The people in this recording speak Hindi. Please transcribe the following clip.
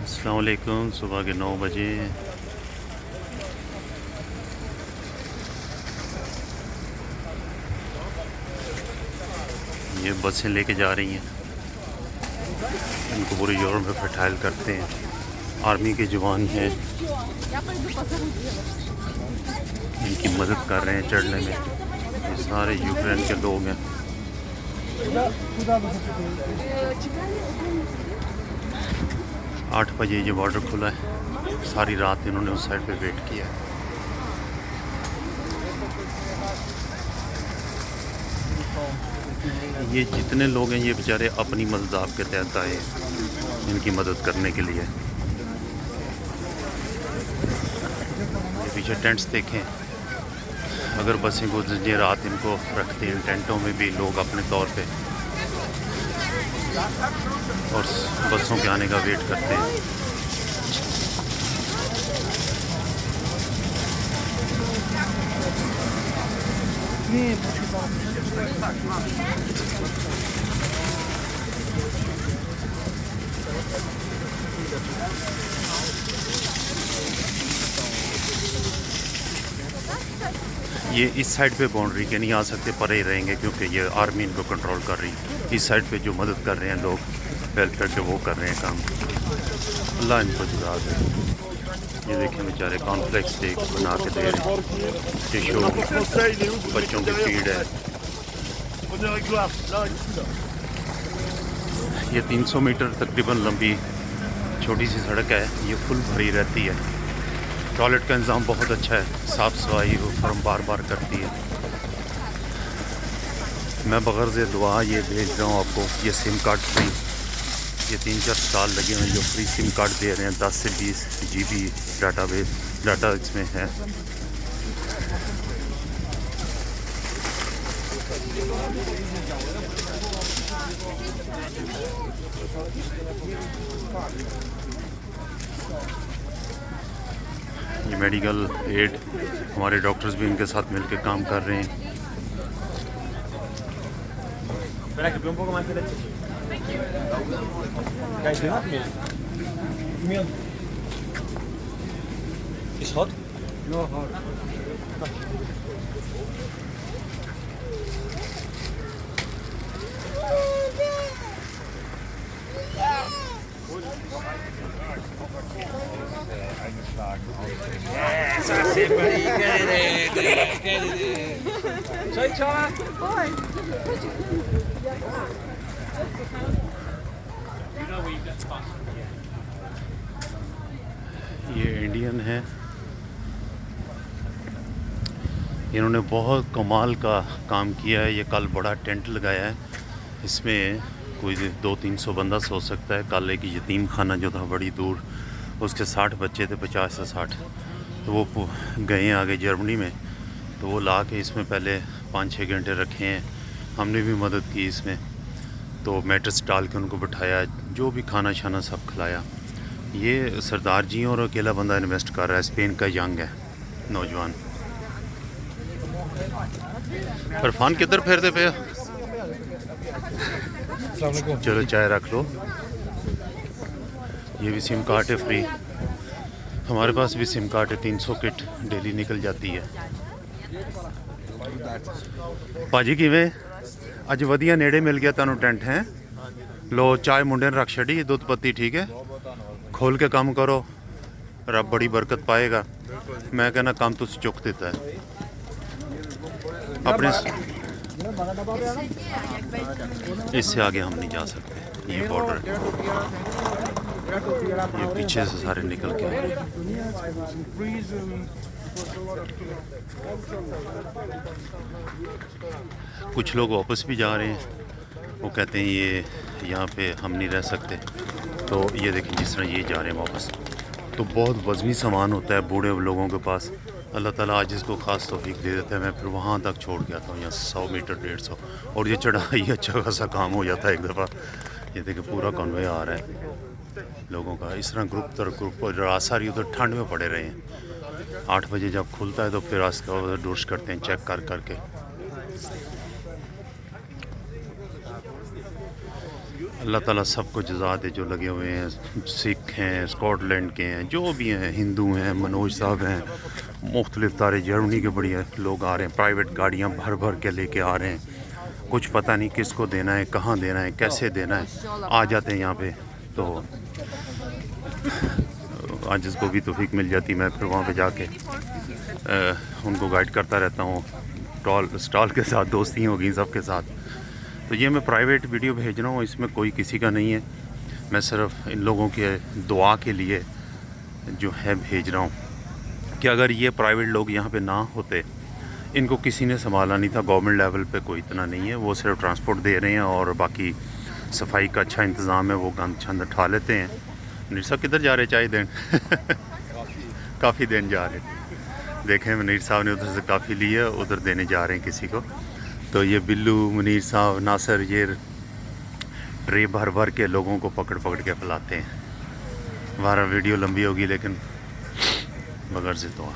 अस्सलाम वालेकुम। सुबह के 9 बजे ये बसें लेके जा रही हैं। इनको पूरे यूरोप में फर्टाइल करते हैं। आर्मी के जवान हैं, इनकी मदद कर रहे हैं चढ़ने में। ये सारे यूक्रेन के लोग हैं। 8 बजे ये बॉर्डर खुला है। सारी रात इन्होंने उस साइड पे वेट किया है। ये जितने लोग हैं ये बेचारे अपनी मदद आपके तहत आए इनकी मदद करने के लिए। ये पीछे टेंट्स देखें। अगर बसें गुजर रात इनको रखते हैं टेंटों में भी लोग अपने तौर पे, और बसों के आने का वेट करते हैं। ये इस साइड पे बाउंड्री के नहीं आ सकते, परे ही रहेंगे क्योंकि ये आर्मी इनको कंट्रोल कर रही है। इस साइड पे जो मदद कर रहे हैं लोग वेलफेयर के, वो कर रहे हैं काम। अल्लाह इनको जुदा दे। ये देखें बेचारे कॉर्नफ्लेक्स बना के दे रहे हैं। टिशू, बच्चों की फीड है। ये 300 मीटर तकरीबन लंबी छोटी सी सड़क है। ये फुल भरी रहती है। टॉयलेट का इंतज़ाम बहुत अच्छा है, साफ़ सफाई फर्म बार बार करती है। मैं बग़र्ज़ दुआ ये भेज रहा हूँ आपको, ये सिम कार्ड फ्री। ये 3-4 स्टॉल लगे हुए हैं जो फ्री सिम कार्ड दे रहे हैं। 10 से 20 GB डाटा इसमें है। ये मेडिकल एड, हमारे डॉक्टर्स भी इनके साथ मिलकर काम कर रहे हैं। ये इंडियन है। इन्होंने बहुत कमाल का काम किया है। ये कल बड़ा टेंट लगाया है, इसमें कोई 200-300 बंदा सो सकता है। कल एक यतीम खाना जो था बड़ी दूर, उसके 60 बच्चे थे, 50 से 60, तो वो गए आगे जर्मनी में, तो वो ला के इसमें पहले 5-6 घंटे रखे हैं। हमने भी मदद की इसमें, तो मैट्रेस डाल के उनको बिठाया, जो भी खाना शाना सब खिलाया। ये सरदार जी और अकेला बंदा इन्वेस्ट कर रहा है। स्पेन का यंग है, नौजवान। इरफान किधर फेरते पे? चलो चाय रख लो। ये भी सिम कार्ड है फ्री। हमारे पास भी सिम कार्ड है। 300 किट डेली निकल जाती है। भाजी किवें अज वधिया नेड़े मिल गया तुहानू टेंट है? लो चाय मुंडे ने रख छड़ी, दुध पत्ती ठीक है। खोल के काम करो, रब बड़ी बरकत पाएगा। मैं कहना काम तुम चुक देता है अपने। इससे आगे हम नहीं जा सकते, ये बॉर्डर है। ये पीछे से सारे निकल के आ रहे हैं। कुछ लोग वापस भी जा रहे हैं। वो कहते हैं ये यहाँ पे हम नहीं रह सकते। तो ये देखें जिस तरह ये जा रहे हैं वापस, तो बहुत वज़नी सामान होता है बूढ़े लोगों के पास। अल्लाह ताला आज इसको ख़ास तौफीक दे देता है। मैं फिर वहाँ तक छोड़ के आता हूँ, यहाँ 100 मीटर 150, और ये चढ़ाई अच्छा खासा काम हो जाता है एक दफ़ा। ये देखिए पूरा कन्वे आ रहा है लोगों का। इस तरह ग्रुप तर ग्रुप, और रात सारी उधर ठंड में पड़े रहे हैं। 8 बजे जब खुलता है तो फिर रास्ता उधर डोर्स करते हैं चेक कर करके। अल्लाह ताला सबको जज़ा दे जो लगे हुए हैं, सिख हैं, स्कॉटलैंड के हैं, जो भी हैं, हिंदू हैं, मनोज साहब हैं, मुख्तलिफ़ तारे जर्मनी के बढ़िया लोग आ रहे हैं, प्राइवेट गाड़ियाँ भर भर के लेके आ रहे हैं। कुछ पता नहीं किसको देना है, कहाँ देना है, कैसे देना है, आ जाते हैं यहाँ पे। तो आज जिसको भी तौफीक मिल जाती, मैं फिर वहाँ पे जाके उनको गाइड करता रहता हूँ। स्टॉल के साथ दोस्ती हो गई सबके साथ। तो ये मैं प्राइवेट वीडियो भेज रहा हूँ, इसमें कोई किसी का नहीं है, मैं सिर्फ इन लोगों के दुआ के लिए जो है भेज रहा हूँ कि अगर ये प्राइवेट लोग यहाँ पे ना होते, इनको किसी ने संभाला नहीं था, गवर्नमेंट लेवल पे कोई इतना नहीं है, वो सिर्फ ट्रांसपोर्ट दे रहे हैं और बाकी सफाई का अच्छा इंतज़ाम है, वो गंद छंद उठा लेते हैं। मुनीर साहब किधर जा रहे चाय देन? काफ़ी देन जा रहे, देखें मुनीर साहब ने उधर से काफ़ी ली है, उधर देने जा रहे हैं किसी को। तो ये बिल्लू, मुनीर साहब, नासर, ये ट्रे भर भर के लोगों को पकड़ पकड़ के फैलाते हैं। हमारा वीडियो लंबी होगी लेकिन बगैर से तो